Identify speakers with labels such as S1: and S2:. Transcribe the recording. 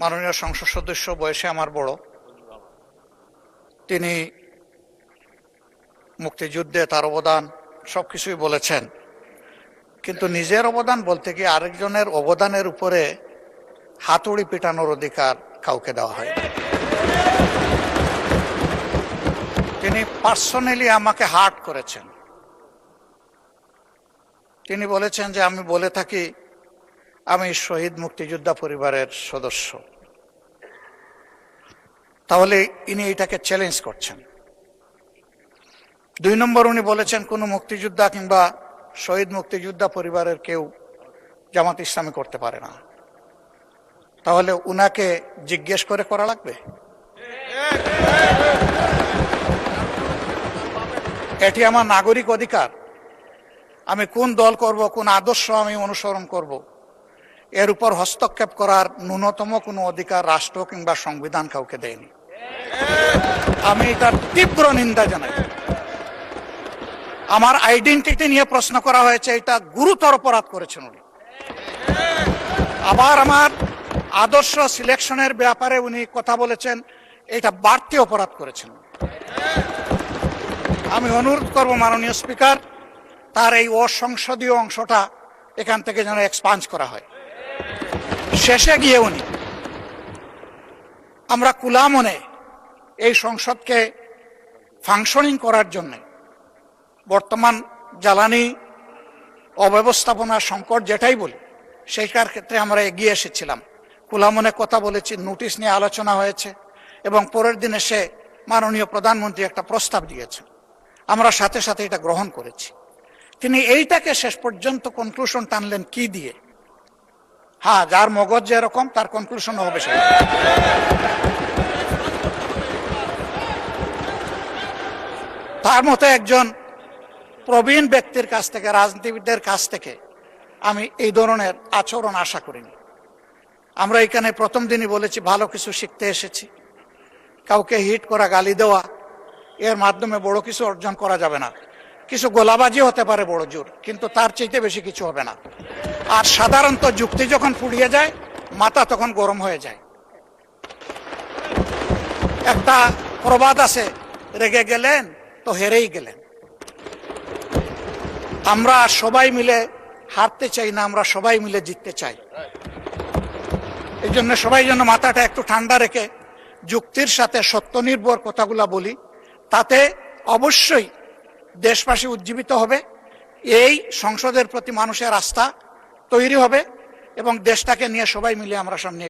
S1: মাননীয় সংসদ সদস্য, বয়সে আমার বড়, তিনি মুক্তিযুদ্ধে তার অবদান সবকিছুই বলেছেন, কিন্তু নিজের অবদান বলতে গিয়ে আরেকজনের অবদানের উপরে হাতুড়ি পিটানোর অধিকার কাউকে দেওয়া হয়। তিনি পার্সোনালি আমাকে হার্ট করেছেন। তিনি বলেছেন যে আমি বলে থাকি আমি শহীদ মুক্তিযোদ্ধা পরিবারের সদস্য, তাহলে ইনি এটাকে চ্যালেঞ্জ করছেন। 2 নম্বর, উনি বলেছেন কোন মুক্তিযোদ্ধা কিংবা শহীদ মুক্তিযোদ্ধা পরিবারের কেউ জামাত ইসলামী করতে পারে না। তাহলে উনাকে জিজ্ঞেস করে করা লাগবে? এটি আমার নাগরিক অধিকার। আমি কোন দল করব, কোন আদর্শ আমি অনুসরণ করব, এর উপর হস্তক্ষেপ করার ন্যূনতম কোনো অধিকার রাষ্ট্র কিংবা সংবিধান কাউকে দেয়নি। আমি এটার তীব্র নিন্দা জানাই। আমার আইডেন্টিটি নিয়ে প্রশ্ন করা হয়েছে, এটা গুরুতর অপরাধ করেছেন উনি। আবার আমার আদর্শ সিলেকশনের ব্যাপারে উনি কথা বলেছেন, এটা বাড়তি অপরাধ করেছেন। আমি অনুরোধ করব মাননীয় স্পিকার, তার এই অসংসদীয় অংশটা এখান থেকে যেন এক্সপাঞ্জ করা হয়। শেষে গিয়ে উনি আমরা খোলা মনে এই সংসদকে ফাংশনিং করার জন্য বর্তমান জ্বালানি অব্যবস্থাপনা সংকট যেটাই বলি সেইটার ক্ষেত্রে আমরা এগিয়ে এসেছিলাম, খোলা মনে কথা বলেছি, নোটিশ নিয়ে আলোচনা হয়েছে এবং পরের দিনে সে মাননীয় প্রধানমন্ত্রী একটা প্রস্তাব দিয়েছেন, আমরা সাথে সাথে এটা গ্রহণ করেছি। তিনি এইটাকে শেষ পর্যন্ত কনক্লুশন টানলেন কি দিয়ে? হ্যাঁ, যার মগজ যেরকম তার কনক্লুশন হবে সেটা। তার মতো একজন প্রবীণ ব্যক্তির কাছ থেকে, রাজনীতিবিদদের কাছ থেকে আমি এই ধরনের আচরণ আশা করিনি। আমরা এখানে প্রথম দিনই বলেছি ভালো কিছু শিখতে এসেছি। কাউকে হিট করা, গালি দেওয়া, এর মাধ্যমে বড় কিছু অর্জন করা যাবে না। কিছু গোলাবাজি হতে পারে বড় জোর, কিন্তু তার চাইতে বেশি কিছু হবে না। আর সাধারণত যুক্তি যখন ফুরিয়ে যায়, মাথা তখন গরম হয়ে যায়। একটা প্রবাদ আছে, রেগে গেলেন তো হেরেই গেলেন। আমরা সবাই মিলে হারতে চাই না, আমরা সবাই মিলে জিততে চাই। এই জন্য সবাই যেন মাথাটা একটু ঠান্ডা রেখে যুক্তির সাথে সত্য নির্ভর কথাগুলা বলি, তাতে অবশ্যই দেশবাসী উজ্জীবিত হবে, এই সংসদের প্রতি মানুষের আস্থা তৈরি হবে এবং দেশটাকে নিয়ে সবাই মিলে আমরা সামনে